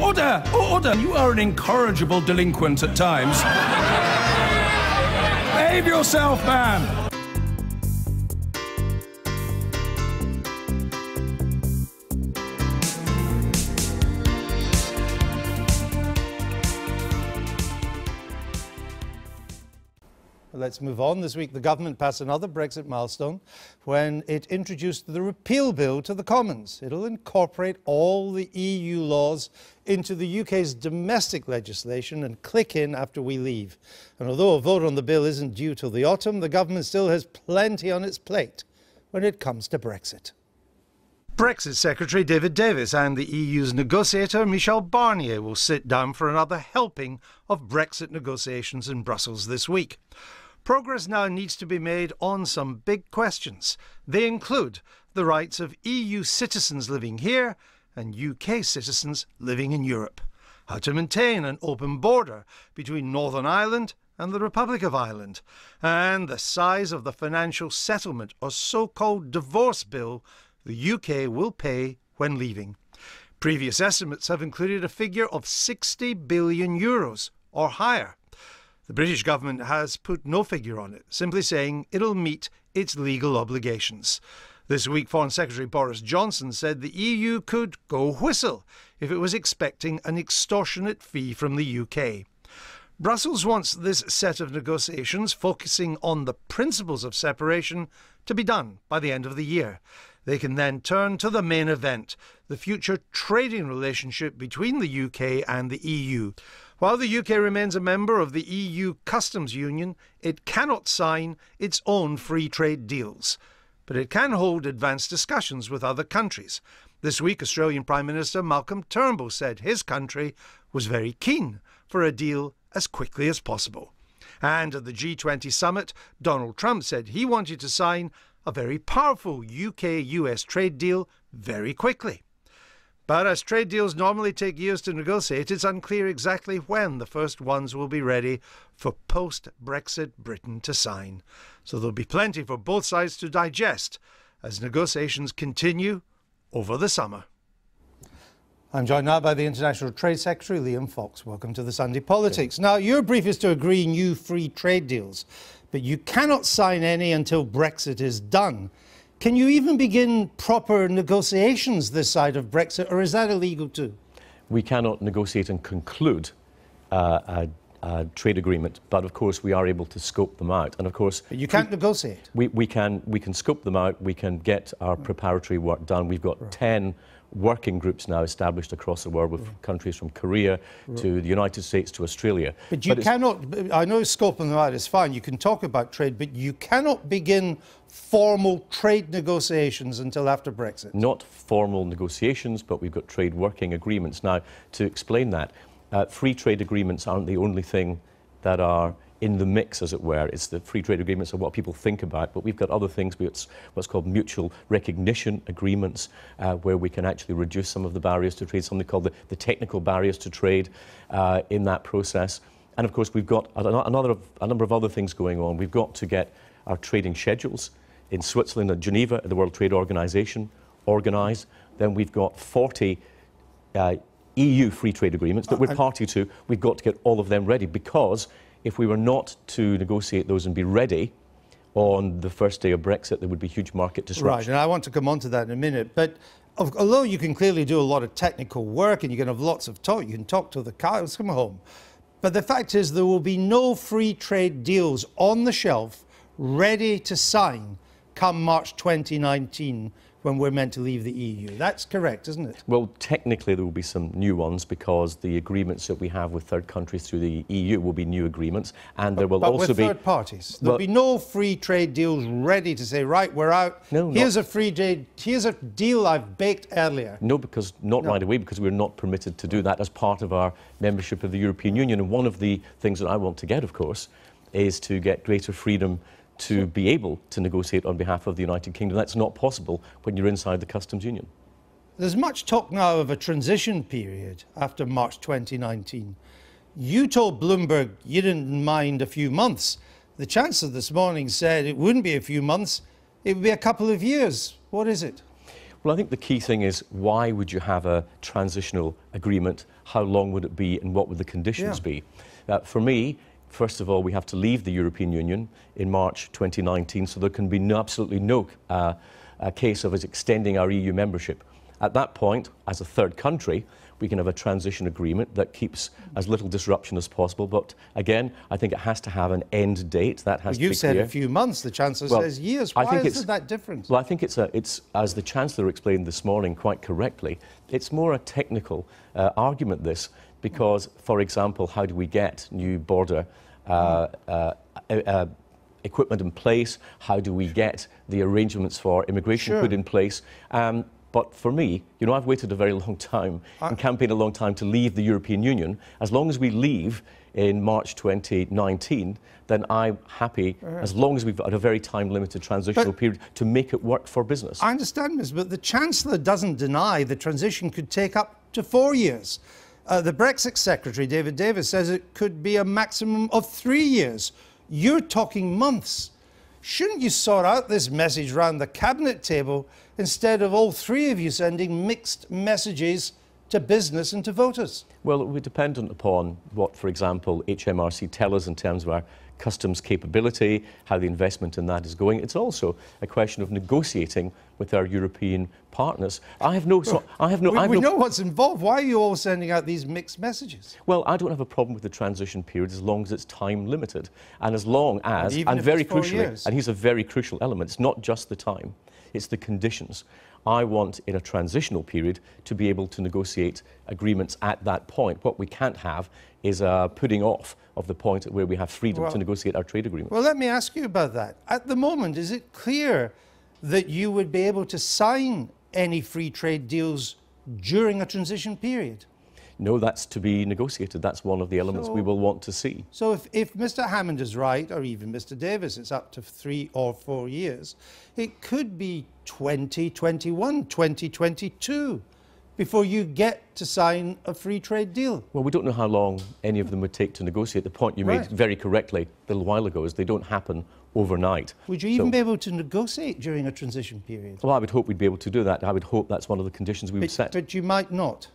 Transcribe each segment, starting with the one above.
Order! Order! You are an incorrigible delinquent at times. Behave yourself, man! Let's move on. This week, the government passed another Brexit milestone when it introduced the repeal bill to the Commons. It'll incorporate all the EU laws into the UK's domestic legislation and click in after we leave. And although a vote on the bill isn't due till the autumn, the government still has plenty on its plate when it comes to Brexit. Brexit Secretary David Davis and the EU's negotiator Michel Barnier will sit down for another helping of Brexit negotiations in Brussels this week. Progress now needs to be made on some big questions. They include the rights of EU citizens living here and UK citizens living in Europe, how to maintain an open border between Northern Ireland and the Republic of Ireland, and the size of the financial settlement or so-called divorce bill the UK will pay when leaving. Previous estimates have included a figure of €60 billion or higher. The British government has put no figure on it, simply saying it'll meet its legal obligations. This week, Foreign Secretary Boris Johnson said the EU could go whistle if it was expecting an extortionate fee from the UK. Brussels wants this set of negotiations, focusing on the principles of separation, to be done by the end of the year. They can then turn to the main event, the future trading relationship between the UK and the EU. While the UK remains a member of the EU Customs Union, it cannot sign its own free trade deals. But it can hold advanced discussions with other countries. This week, Australian Prime Minister Malcolm Turnbull said his country was very keen for a deal as quickly as possible. And at the G20 summit, Donald Trump said he wanted to sign a very powerful UK-US trade deal very quickly. But as trade deals normally take years to negotiate, it's unclear exactly when the first ones will be ready for post-Brexit Britain to sign. So there'll be plenty for both sides to digest as negotiations continue over the summer. I'm joined now by the International Trade Secretary, Liam Fox. Welcome to the Sunday Politics. Now, your brief is to agree new free trade deals, but you cannot sign any until Brexit is done. Can you even begin proper negotiations this side of Brexit, or is that illegal too? We cannot negotiate and conclude a trade agreement, but of course we are able to scope them out. And of course, but you can't negotiate. We can scope them out. We can get our preparatory work done. We've got 10 working groups now established across the world with countries from Korea to the United States to Australia. But you cannot, I know scoping them out is fine, you can talk about trade, but you cannot begin formal trade negotiations until after Brexit. Not formal negotiations, but we've got trade working agreements. Now, to explain that, free trade agreements aren't the only thing that are in the mix, as it were. It's the free trade agreements are what people think about, but we've got other things. It's what's called mutual recognition agreements, where we can actually reduce some of the barriers to trade, something called the technical barriers to trade in that process. And of course, we've got a number of other things going on. We've got to get our trading schedules in Switzerland and Geneva at the World Trade Organization organised. Then we've got 40 EU free trade agreements that we're party to. We've got to get all of them ready, because if we were not to negotiate those and be ready on the first day of Brexit, there would be huge market disruption. Right, and I want to come on to that in a minute. But although you can clearly do a lot of technical work and you can have lots of talk, you can talk till the cows come home. But the fact is there will be no free trade deals on the shelf ready to sign come March 2019, when we're meant to leave the EU. That's correct, isn't it? Well, technically there will be some new ones, because the agreements that we have with third countries through the EU will be new agreements, and there will also be third parties. There'll be no free trade deals ready to say, right, we're out. No, here's a free trade. Here's a deal I've baked earlier. No, because right away, because we're not permitted to do that as part of our membership of the European Union. And one of the things that I want to get, of course, is to get greater freedom to be able to negotiate on behalf of the United Kingdom. That's not possible when you're inside the customs union. There's much talk now of a transition period after March 2019. You told Bloomberg you didn't mind a few months. The Chancellor this morning said it wouldn't be a few months, it would be a couple of years. What is it? Well, I think the key thing is, why would you have a transitional agreement? How long would it be, and what would the conditions be? For me, first of all, we have to leave the European Union in March 2019, so there can be absolutely no case of us extending our EU membership. At that point, as a third country, we can have a transition agreement that keeps as little disruption as possible. But again, I think it has to have an end date. That has to be clear. You said a few months. The Chancellor says years. Why is it that different? Well, I think it's, as the Chancellor explained this morning quite correctly, it's more a technical argument, this, because, for example, how do we get new border equipment in place? How do we get the arrangements for immigration put in place? But for me, you know, I've waited a very long time and campaigned a long time to leave the European Union. As long as we leave in March 2019, then I'm happy, as long as we've got a very time-limited transitional period to make it work for business. I understand, Ms. But the Chancellor doesn't deny the transition could take up to 4 years. The Brexit Secretary, David Davis, says it could be a maximum of 3 years. You're talking months. Shouldn't you sort out this message round the cabinet table instead of all three of you sending mixed messages to business and to voters? Well, it will be dependent upon what, for example, HMRC tell us in terms of our customs capability, how the investment in that is going. It's also a question of negotiating with our European partners. We know what's involved. Why are you all sending out these mixed messages? Well, I don't have a problem with the transition period as long as it's time limited, and as long as, and very crucially, and here's a very crucial element, it's not just the time, it's the conditions. I want, in a transitional period, to be able to negotiate agreements at that point. What we can't have is a putting off of the point at where we have freedom to negotiate our trade agreements. Well, let me ask you about that. At the moment, is it clear that you would be able to sign any free trade deals during a transition period? No, that's to be negotiated. That's one of the elements we will want to see. So if Mr. Hammond is right, or even Mr. Davis, it's up to 3 or 4 years, it could be 2021, 2022 before you get to sign a free trade deal. Well, we don't know how long any of them would take to negotiate. The point you made very correctly a little while ago is they don't happen overnight. Would you even be able to negotiate during a transition period? Well, I would hope we'd be able to do that. I would hope that's one of the conditions we would set. But you might not.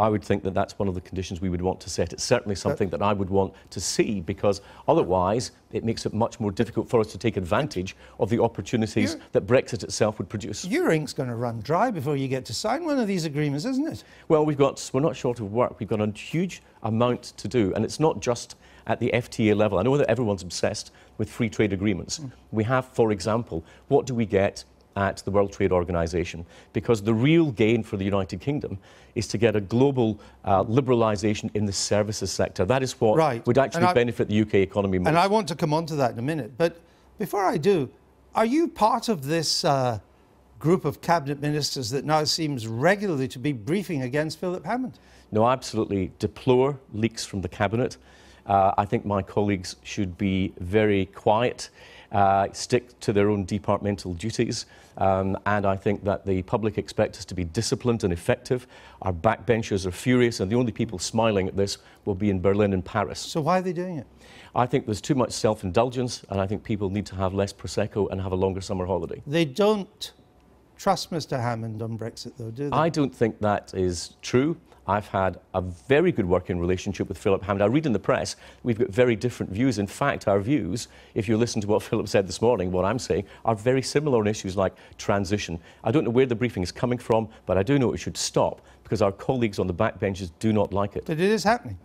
I would think that that's one of the conditions we would want to set. It's certainly something that I would want to see, because otherwise it makes it much more difficult for us to take advantage of the opportunities that Brexit itself would produce. Your ink's going to run dry before you get to sign one of these agreements, isn't it? Well, we're not short of work. We've got a huge amount to do, and it's not just at the FTA level. I know that everyone's obsessed with free trade agreements. We have, for example, what do we get at the World Trade Organization? Because the real gain for the United Kingdom is to get a global liberalisation in the services sector. That is what would actually benefit the UK economy most. And I want to come on to that in a minute. But before I do, are you part of this group of cabinet ministers that now seems regularly to be briefing against Philip Hammond? No, I absolutely deplore leaks from the cabinet. I think my colleagues should be very quiet, stick to their own departmental duties, and I think that the public expect us to be disciplined and effective. Our backbenchers are furious, and the only people smiling at this will be in Berlin and Paris. So why are they doing it? I think there's too much self-indulgence, and I think people need to have less Prosecco and have a longer summer holiday. They don't trust Mr. Hammond on Brexit, though, do they? I don't think that is true. I've had a very good working relationship with Philip Hammond. I read in the press we've got very different views. In fact, our views, if you listen to what Philip said this morning, what I'm saying, are very similar on issues like transition. I don't know where the briefing is coming from, but I do know it should stop, because our colleagues on the backbenches do not like it. But it is happening.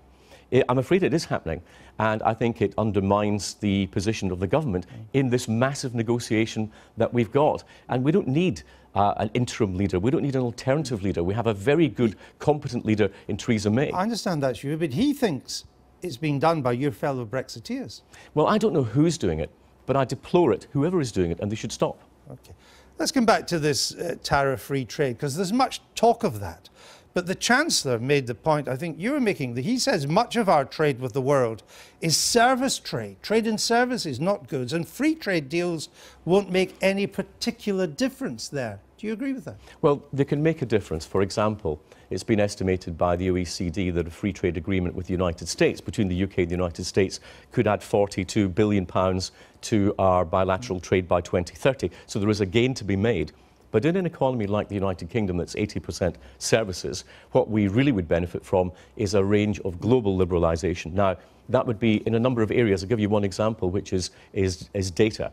I'm afraid it is happening, and I think it undermines the position of the government in this massive negotiation that we've got. And we don't need an interim leader. We don't need an alternative leader. We have a very good, competent leader in Theresa May. I understand that's you, but he thinks it's being done by your fellow Brexiteers. Well, I don't know who's doing it, but I deplore it, whoever is doing it, and they should stop. Okay. Let's come back to this tariff-free trade, because there's much talk of that. But the Chancellor made the point, I think you were making, that he says much of our trade with the world is service trade, trade in services, not goods, and free trade deals won't make any particular difference there. Do you agree with that? Well, they can make a difference. For example, it's been estimated by the OECD that a free trade agreement with the United States, between the UK and the United States, could add £42 billion to our bilateral trade by 2030. So there is a gain to be made. But in an economy like the United Kingdom that's 80% services, what we really would benefit from is a range of global liberalisation. Now, that would be in a number of areas. I'll give you one example, which is data.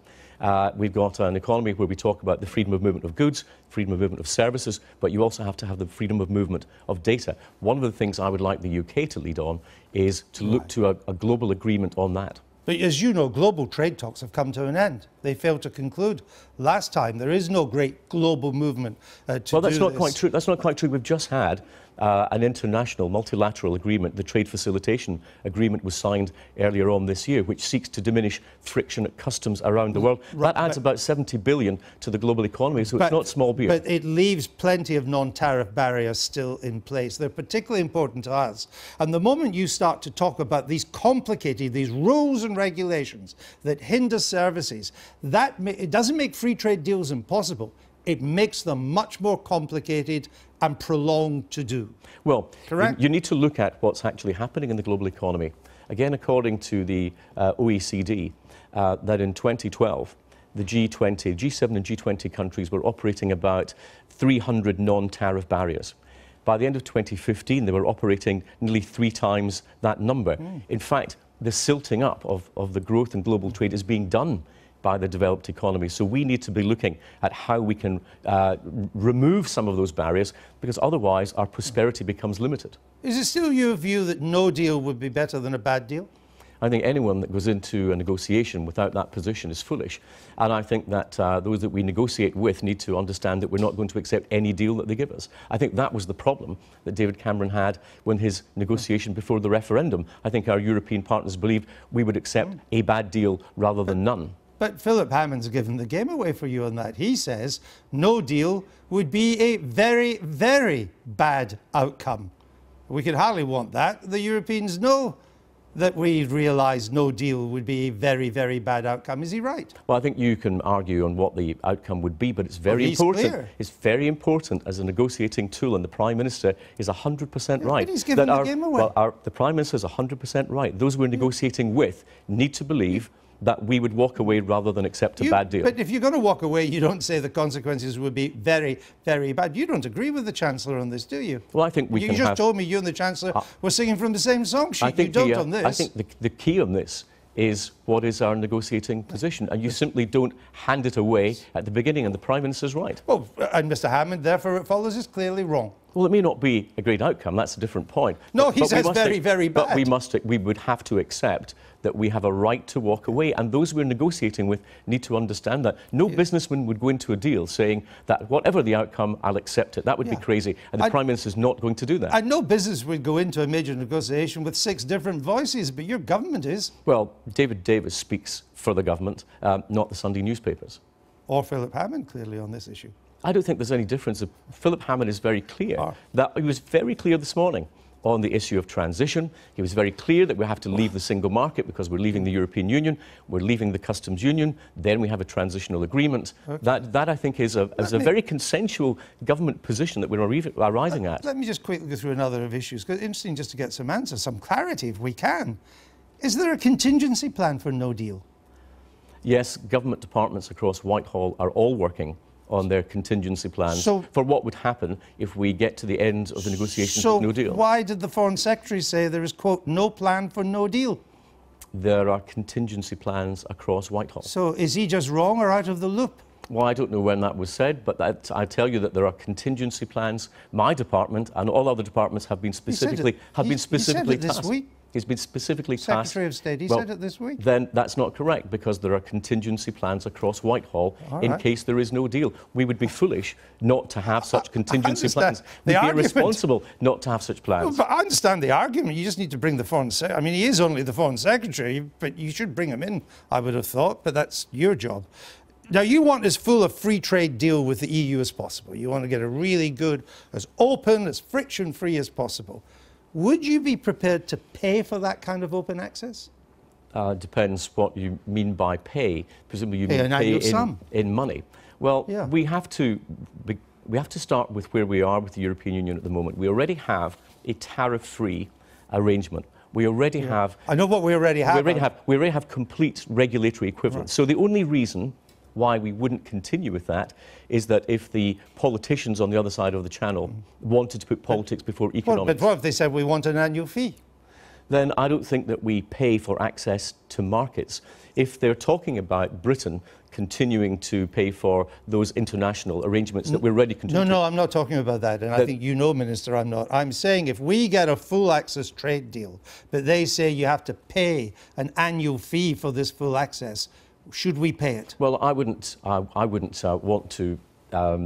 We've got an economy where we talk about the freedom of movement of goods, freedom of movement of services, but you also have to have the freedom of movement of data. One of the things I would like the UK to lead on is to look to a global agreement on that. But as you know, global trade talks have come to an end. They failed to conclude last time. There is no great global movement Well, that's not quite true. That's not quite true. We've just had an international multilateral agreement. The Trade Facilitation Agreement was signed earlier on this year, which seeks to diminish friction at customs around the world. Right, that adds about 70 billion to the global economy, so it's not small beer. But it leaves plenty of non-tariff barriers still in place. They're particularly important to us. And the moment you start to talk about these complicated, these rules and regulations that hinder services, it doesn't make free trade deals impossible. It makes them much more complicated and prolonged to do. Well, correct? You need to look at what's actually happening in the global economy. Again, according to the OECD, that in 2012, the G7 and G20 countries were operating about 300 non-tariff barriers. By the end of 2015, they were operating nearly 3 times that number. In fact, the silting up of the growth in global trade is being done by the developed economy. So we need to be looking at how we can remove some of those barriers, because otherwise our prosperity becomes limited. Is it still your view that no deal would be better than a bad deal? I think anyone that goes into a negotiation without that position is foolish. And I think that those that we negotiate with need to understand that we're not going to accept any deal that they give us. I think that was the problem that David Cameron had when his negotiation before the referendum. I think our European partners believed we would accept a bad deal rather than none. But Philip Hammond's given the game away for you on that. He says no deal would be a very, very bad outcome. We could hardly want that. The Europeans know that we realise no deal would be a very, very bad outcome. Is he right? Well, I think you can argue on what the outcome would be, but it's very important. Clear. It's very important as a negotiating tool, and the Prime Minister is 100% right. But he's given the game away. Well, the Prime Minister is 100% right. Those we're negotiating with need to believe that we would walk away rather than accept a bad deal. But if you're going to walk away, you don't say the consequences would be very, very bad. You don't agree with the Chancellor on this, do you? Well, I think we can You just told me you and the Chancellor were singing from the same song sheet. You don't on this. I think the key on this is what is our negotiating position, and you simply don't hand it away at the beginning, and the Prime Minister's right. Well, and Mr Hammond, therefore it follows, is clearly wrong. Well, it may not be a great outcome, that's a different point. No, he says very, very bad. But we would have to accept that we have a right to walk away, and those we're negotiating with need to understand that. No businessman would go into a deal saying that whatever the outcome, I'll accept it. That would be crazy, and the Prime Minister's not going to do that. And no business would go into a major negotiation with 6 different voices, but your government is. Well, David Davis speaks for the government, not the Sunday newspapers. Or Philip Hammond, clearly, on this issue. I don't think there's any difference. Philip Hammond is very clear. He was very clear this morning on the issue of transition. He was very clear that we have to leave the single market because we're leaving the European Union, we're leaving the customs union, then we have a transitional agreement. That I think is a very consensual government position that we're arriving at. Let me just quickly go through another of issues, because it's interesting just to get some answers, some clarity if we can. Is there a contingency plan for no deal? Yes, government departments across Whitehall are all working on their contingency plans for what would happen if we get to the end of the negotiations with no deal. So why did the Foreign Secretary say there is, quote, no plan for no deal? There are contingency plans across Whitehall. So is he just wrong or out of the loop? Well, I don't know when that was said, but I tell you that there are contingency plans. My department and all other departments have been specifically He said it this tasked. week. He's been specifically tasked. Secretary of State, he said it this week. Then that's not correct, because there are contingency plans across Whitehall in case there is no deal. We would be foolish not to have such contingency plans. We'd be irresponsible not to have such plans. Well, but I understand the argument. You just need to bring the Foreign Secretary. I mean, he is only the Foreign Secretary, but you should bring him in, I would have thought, but that's your job. Now, you want as full a free trade deal with the EU as possible. You want to get a really good, as open, as friction-free as possible. Would you be prepared to pay for that kind of open access? Depends what you mean by pay. Presumably you mean pay in money. Well, we have to start with where we are with the European Union at the moment. We already have a tariff-free arrangement. We already have... I know what we already have. We already have complete regulatory equivalence. So the only reason why we wouldn't continue with that is that if the politicians on the other side of the channel wanted to put politics before economics... But what if they said we want an annual fee? Then I don't think that we pay for access to markets. If they're talking about Britain continuing to pay for those international arrangements that we're ready to... No, I'm not talking about that, and I think you know, Minister, I'm not. I'm saying if we get a full access trade deal, but they say you have to pay an annual fee for this full access, should we pay it? Well, I wouldn't want to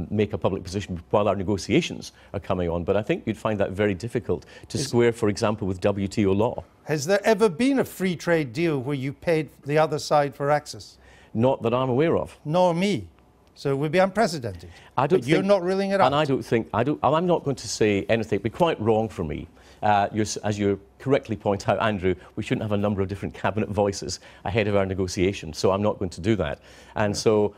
make a public position while our negotiations are coming on, but I think you'd find that very difficult to square, for example, with WTO law. Has there ever been a free trade deal where you paid the other side for access? Not that I'm aware of. Nor me. So it would be unprecedented. You're not ruling it out. And I'm not going to say anything. It'd be quite wrong for me. As you correctly point out, Andrew, we shouldn't have a number of different cabinet voices ahead of our negotiation, so I'm not going to do that. And so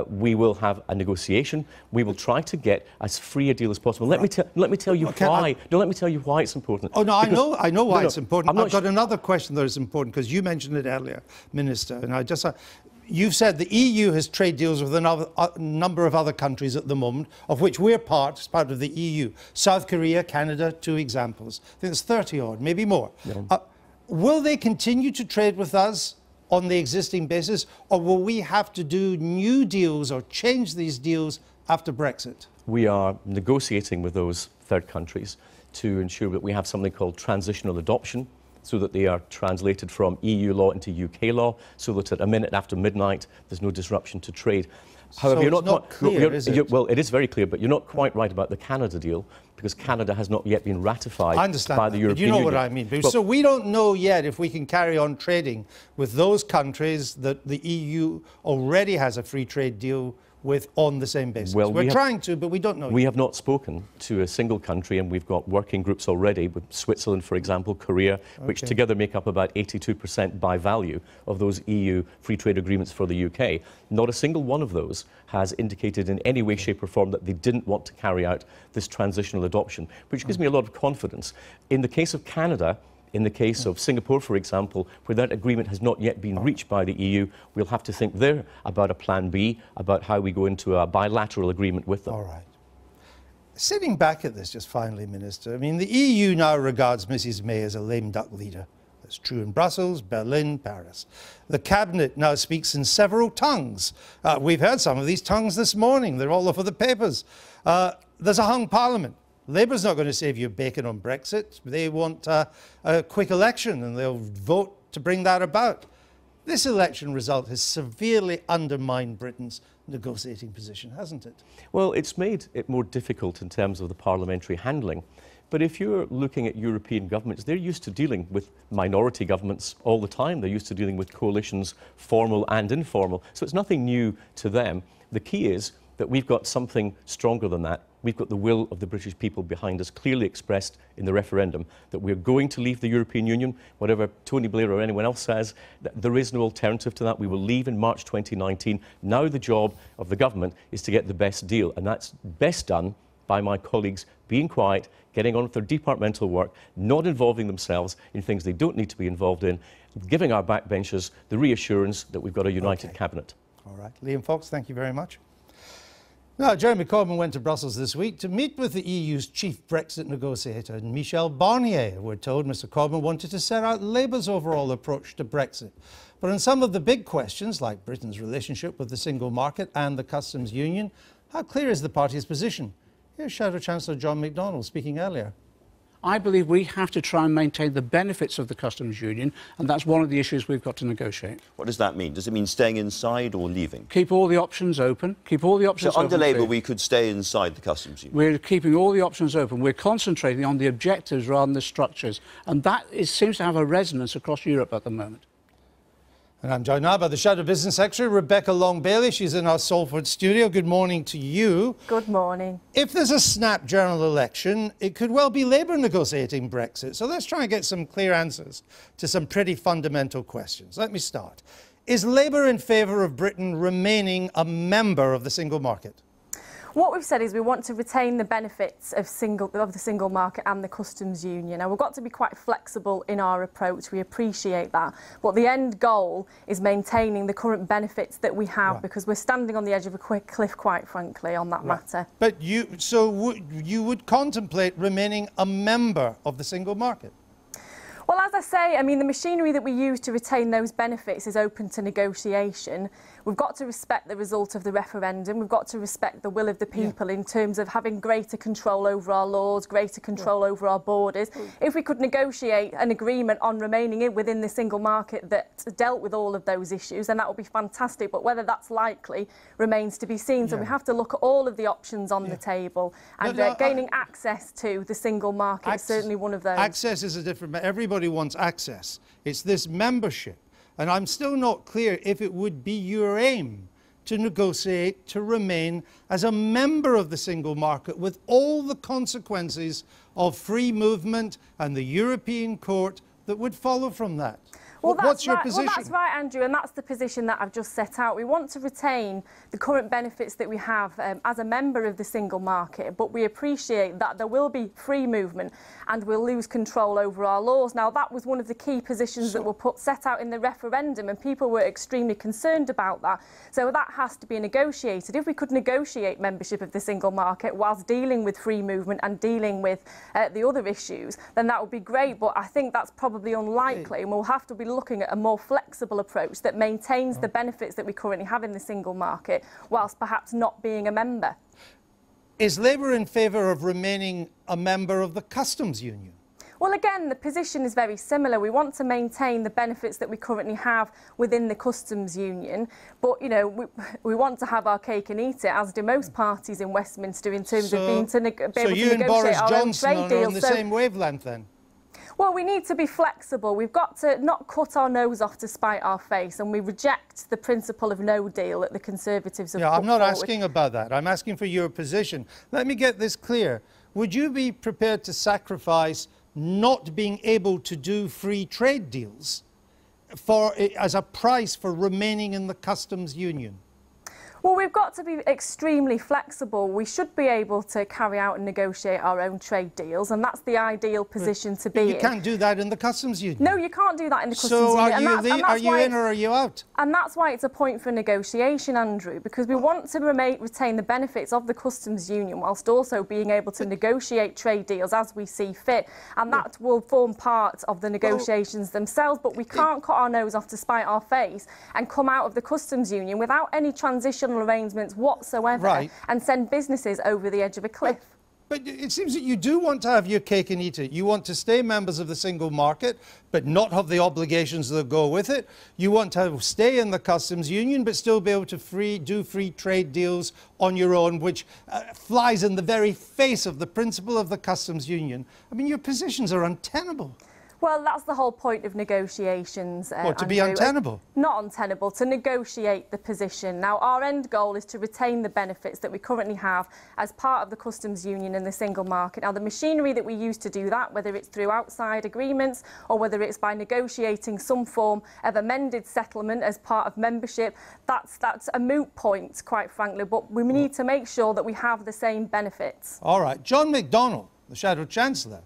we will have a negotiation. We will try to get as free a deal as possible. Let me tell you why. Let me tell you why it's important. Oh, no, I know why it's important. I've got another question that is important, because you mentioned it earlier, Minister, and I just... You've said the EU has trade deals with a number of other countries at the moment, of which we're part of the EU. South Korea, Canada, 2 examples. I think there's 30 odd, maybe more. Yeah. Will they continue to trade with us on the existing basis, or will we have to do new deals or change these deals after Brexit? We are negotiating with those third countries to ensure that we have something called transitional adoption, so that they are translated from EU law into UK law, so that at a minute after midnight there's no disruption to trade. However, so you're not clear, is it? Well, it is very clear, but you're not quite right about the Canada deal, because Canada has not yet been ratified by the European Union. You know what I mean. So we don't know yet if we can carry on trading with those countries that the EU already has a free trade deal with on the same basis. Well, we're trying to, but we don't know. We have not spoken to a single country, and we've got working groups already with Switzerland, for example, Korea, which together make up about 82% by value of those EU free trade agreements for the UK. Not a single one of those has indicated in any way, shape or form that they didn't want to carry out this transitional adoption, which gives me a lot of confidence. In the case of Canada, in the case of Singapore, for example, where that agreement has not yet been reached by the EU, we'll have to think there about a plan B, about how we go into a bilateral agreement with them. All right. Sitting back at this, just finally, Minister, I mean, the EU now regards Mrs May as a lame duck leader. That's true in Brussels, Berlin, Paris. The Cabinet now speaks in several tongues. We've heard some of these tongues this morning. They're all over the papers. There's a hung parliament. Labour's not going to save you bacon on Brexit. They want a quick election, and they'll vote to bring that about. This election result has severely undermined Britain's negotiating position, hasn't it? Well, it's made it more difficult in terms of the parliamentary handling. But if you're looking at European governments, they're used to dealing with minority governments all the time. They're used to dealing with coalitions, formal and informal. So it's nothing new to them. The key is that we've got something stronger than that. We've got the will of the British people behind us, clearly expressed in the referendum, that we're going to leave the European Union, whatever Tony Blair or anyone else says. There is no alternative to that. We will leave in March 2019. Now the job of the government is to get the best deal, and that's best done by my colleagues being quiet, getting on with their departmental work, not involving themselves in things they don't need to be involved in, giving our backbenchers the reassurance that we've got a united cabinet. All right. Liam Fox, thank you very much. Now, Jeremy Corbyn went to Brussels this week to meet with the EU's chief Brexit negotiator, Michel Barnier. We're told Mr Corbyn wanted to set out Labour's overall approach to Brexit. But on some of the big questions, like Britain's relationship with the single market and the customs union, how clear is the party's position? Here's Shadow Chancellor John McDonnell speaking earlier. I believe we have to try and maintain the benefits of the customs union, and that's one of the issues we've got to negotiate. What does that mean? Does it mean staying inside or leaving? Keep all the options open. Keep all the options open. So under Labour, we could stay inside the customs union? We're keeping all the options open. We're concentrating on the objectives rather than the structures, and that seems to have a resonance across Europe at the moment. And I'm joined now by the Shadow Business Secretary, Rebecca Long-Bailey. She's in our Salford studio. Good morning to you. Good morning. If there's a snap general election, it could well be Labour negotiating Brexit. So let's try and get some clear answers to some pretty fundamental questions. Let me start. Is Labour in favour of Britain remaining a member of the single market? What we've said is we want to retain the benefits of the single market and the customs union. Now, we've got to be quite flexible in our approach. We appreciate that. But the end goal is maintaining the current benefits that we have, because we're standing on the edge of a cliff, quite frankly, on that matter. But you would contemplate remaining a member of the single market? Well, as I say, I mean, the machinery that we use to retain those benefits is open to negotiation. We've got to respect the result of the referendum. We've got to respect the will of the people in terms of having greater control over our laws, greater control over our borders. If we could negotiate an agreement on remaining within the single market that dealt with all of those issues, then that would be fantastic. But whether that's likely remains to be seen. So we have to look at all of the options on the table. And gaining access to the single market is certainly one of those. Access is a different... Everybody wants access. It's this membership. And I'm still not clear if it would be your aim to negotiate to remain as a member of the single market with all the consequences of free movement and the European Court that would follow from that. Well, what's your position? Well, that's right, Andrew, and that's the position that I've just set out. We want to retain the current benefits that we have as a member of the single market, but we appreciate that there will be free movement and we'll lose control over our laws. Now, that was one of the key positions that were set out in the referendum, and people were extremely concerned about that. So that has to be negotiated. If we could negotiate membership of the single market whilst dealing with free movement and dealing with the other issues, then that would be great, but I think that's probably unlikely, and we'll have to be looking at a more flexible approach that maintains the benefits that we currently have in the single market whilst perhaps not being a member. Is Labour in favour of remaining a member of the customs union? Well, again, the position is very similar. We want to maintain the benefits that we currently have within the customs union, but, you know, we want to have our cake and eat it, as do most parties in Westminster, in terms of being able to negotiate our own trade deals. So you and Boris Johnson are on the same wavelength then? Well, we need to be flexible. We've got to not cut our nose off to spite our face, and we reject the principle of no deal that the Conservatives have put I'm not forward. asking about that. I'm asking for your position. Let me get this clear. Would you be prepared to sacrifice not being able to do free trade deals as a price for remaining in the customs union? Well, we've got to be extremely flexible. We should be able to carry out and negotiate our own trade deals, and that's the ideal position to be in. You can't do that in the customs union. No, you can't do that in the customs So union. are you in or are you out? And that's why it's a point for negotiation, Andrew, because we want to retain the benefits of the customs union whilst also being able to negotiate trade deals as we see fit, and that will form part of the negotiations themselves. But we can't cut our nose off to spite our face and come out of the customs union without any transitional arrangements whatsoever and send businesses over the edge of a cliff. But it seems that you do want to have your cake and eat it. You want to stay members of the single market, but not have the obligations that go with it. You want to stay in the customs union, but still be able to do free trade deals on your own, which flies in the very face of the principle of the customs union. I mean, your positions are untenable. Well, that's the whole point of negotiations. What, to be untenable? Not untenable, to negotiate the position. Now, our end goal is to retain the benefits that we currently have as part of the customs union and the single market. Now, the machinery that we use to do that, whether it's through outside agreements or whether it's by negotiating some form of amended settlement as part of membership, that's a moot point, quite frankly, but we need to make sure that we have the same benefits. All right. John McDonnell, the Shadow Chancellor,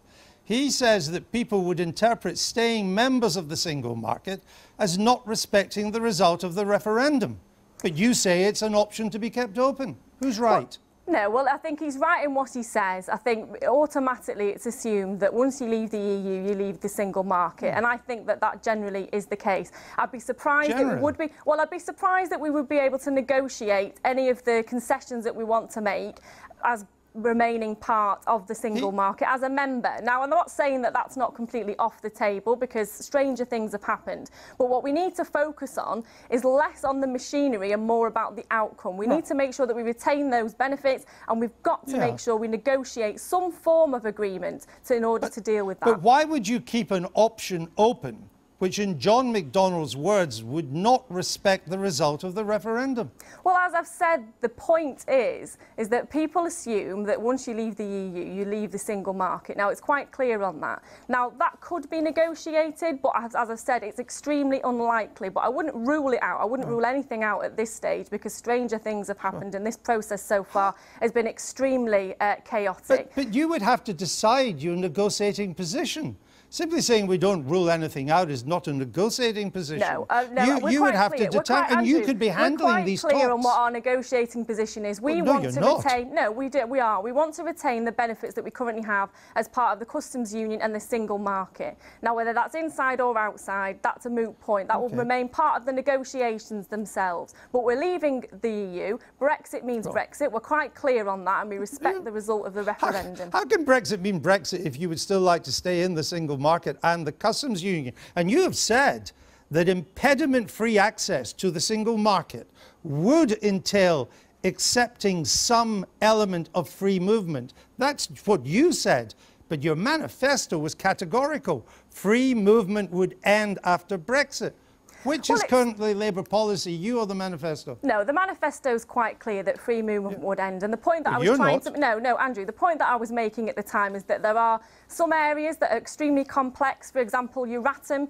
he says that people would interpret staying members of the single market as not respecting the result of the referendum. But you say it's an option to be kept open. Who's right? Well, I think he's right in what he says. I think automatically it's assumed that once you leave the EU, you leave the single market. And I think that that generally is the case. I'd be surprised that we would be... Well, I'd be surprised that we would be able to negotiate any of the concessions that we want to make as remaining part of the single market as a member. Now, I'm not saying that that's not completely off the table, because stranger things have happened. But what we need to focus on is less on the machinery and more about the outcome. We need to make sure that we retain those benefits, and we've got to make sure we negotiate some form of agreement in order to deal with that. But why would you keep an option open which in John McDonnell's words would not respect the result of the referendum? Well, as I've said, the point is that people assume that once you leave the EU, you leave the single market. Now, it's quite clear on that. Now, that could be negotiated, but as I've said, it's extremely unlikely. But I wouldn't rule it out. I wouldn't rule anything out at this stage, because stranger things have happened, and this process so far has been extremely chaotic. But you would have to decide your negotiating position. Simply saying we don't rule anything out is not a negotiating position. No, you would have to determine, and you could be handling these talks. We're quite clear on what our negotiating position is. We want to retain. No, we do. We are. We want to retain the benefits that we currently have as part of the customs union and the single market. Now, whether that's inside or outside, that's a moot point. That will remain part of the negotiations themselves. But we're leaving the EU. Brexit means Brexit. We're quite clear on that, and we respect the result of the referendum. How can Brexit mean Brexit if you would still like to stay in the single market and the customs union? And you have said that impediment-free access to the single market would entail accepting some element of free movement. That's what you said, but your manifesto was categorical. Free movement would end after Brexit. Which is currently Labour policy, you or the manifesto? No, the manifesto is quite clear that free movement would end. And the point that I was trying to... No, Andrew, the point that I was making at the time is that there are some areas that are extremely complex. For example, Euratom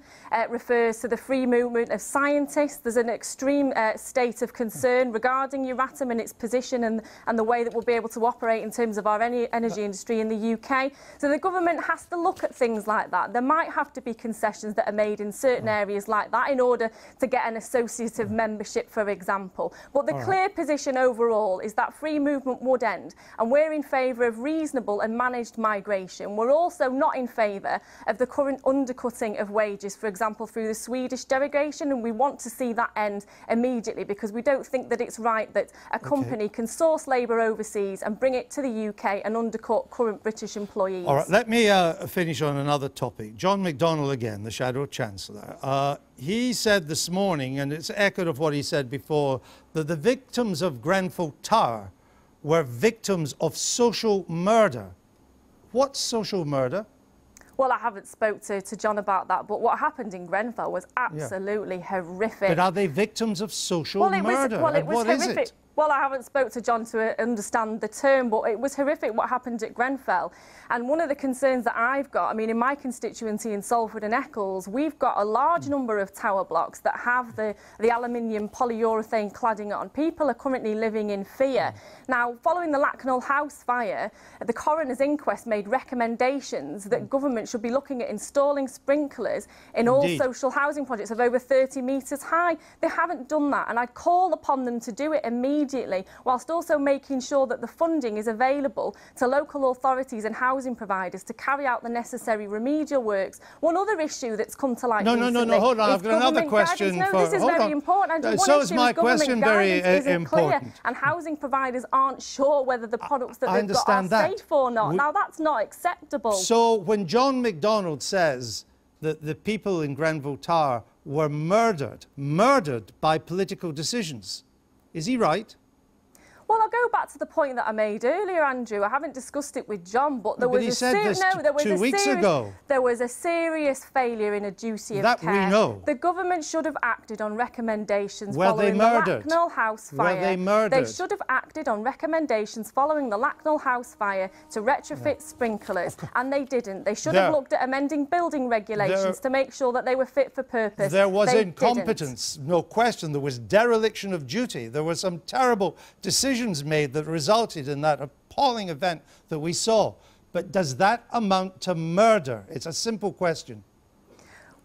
refers to the free movement of scientists. There's an extreme state of concern regarding Euratom and its position and the way that we'll be able to operate in terms of our energy industry in the UK. So the government has to look at things like that. There might have to be concessions that are made in certain areas like that in order to get an associative membership, for example. But the clear position overall is that free movement would end, and we're in favour of reasonable and managed migration. We're also not in favour of the current undercutting of wages, for example, through the Swedish derogation, and we want to see that end immediately, because we don't think that it's right that a company can source labour overseas and bring it to the UK and undercut current British employees. All right, let me finish on another topic. John McDonnell again, the Shadow Chancellor. He said this morning, and it's echoed of what he said before, that the victims of Grenfell Tower were victims of social murder. What's social murder? Well, I haven't spoke to John about that, but what happened in Grenfell was absolutely horrific. But are they victims of social murder? It was horrific. Is it? Well, I haven't spoke to John to understand the term, but it was horrific what happened at Grenfell. And one of the concerns that I've got, I mean, in my constituency in Salford and Eccles, we've got a large number of tower blocks that have the aluminium polyurethane cladding on. People are currently living in fear. Now, following the Lacknell House fire, the coroner's inquest made recommendations that government should be looking at installing sprinklers in all social housing projects of over 30 metres high. They haven't done that, and I'd call upon them to do it immediately, whilst also making sure that the funding is available to local authorities and housing providers to carry out the necessary remedial works. One other issue that's come to light recently... No, hold on, I've got another question. This is very important. And so is my question very important. Clear, and housing providers aren't sure whether the products that they've got are safe or not. Now, that's not acceptable. So when John McDonnell says that the people in Grenfell Tower were murdered by political decisions, is he right? Well, I'll go back to the point that I made earlier, Andrew. I haven't discussed it with John, but there was two weeks ago. There was a serious failure in a duty of care. We know. The government should have acted on recommendations following the Lacknell House fire. Were they murdered? They should have acted on recommendations following the Lacknell House fire to retrofit sprinklers, and they didn't. They should have looked at amending building regulations to make sure that they were fit for purpose. There was incompetence, no question. There was dereliction of duty. There were some terrible decisions made that resulted in that appalling event that we saw. But does that amount to murder? It's a simple question.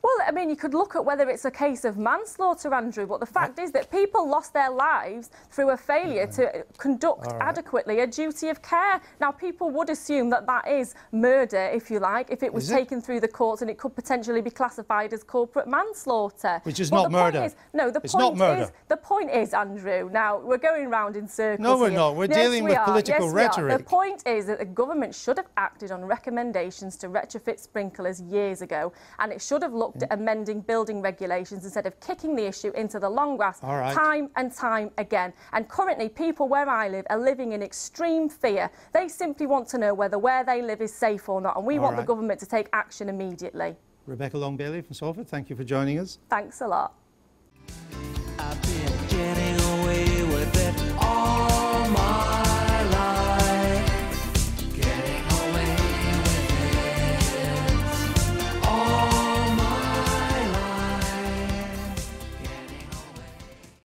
Well, I mean, you could look at whether it's a case of manslaughter, Andrew, but the fact is that people lost their lives through a failure to conduct adequately a duty of care. Now, people would assume that that is murder, if you like, if it was taken through the courts, and it could potentially be classified as corporate manslaughter. Which is not murder. The point is, Andrew, now, we're going round in circles. No, we're not. We're dealing with political rhetoric. The point is that the government should have acted on recommendations to retrofit sprinklers years ago, and it should have looked at amending building regulations instead of kicking the issue into the long grass time and time again. And currently, people where I live are living in extreme fear. They simply want to know whether where they live is safe or not, and we want the government to take action immediately. Rebecca Long-Bailey from Salford, thank you for joining us. Thanks a lot.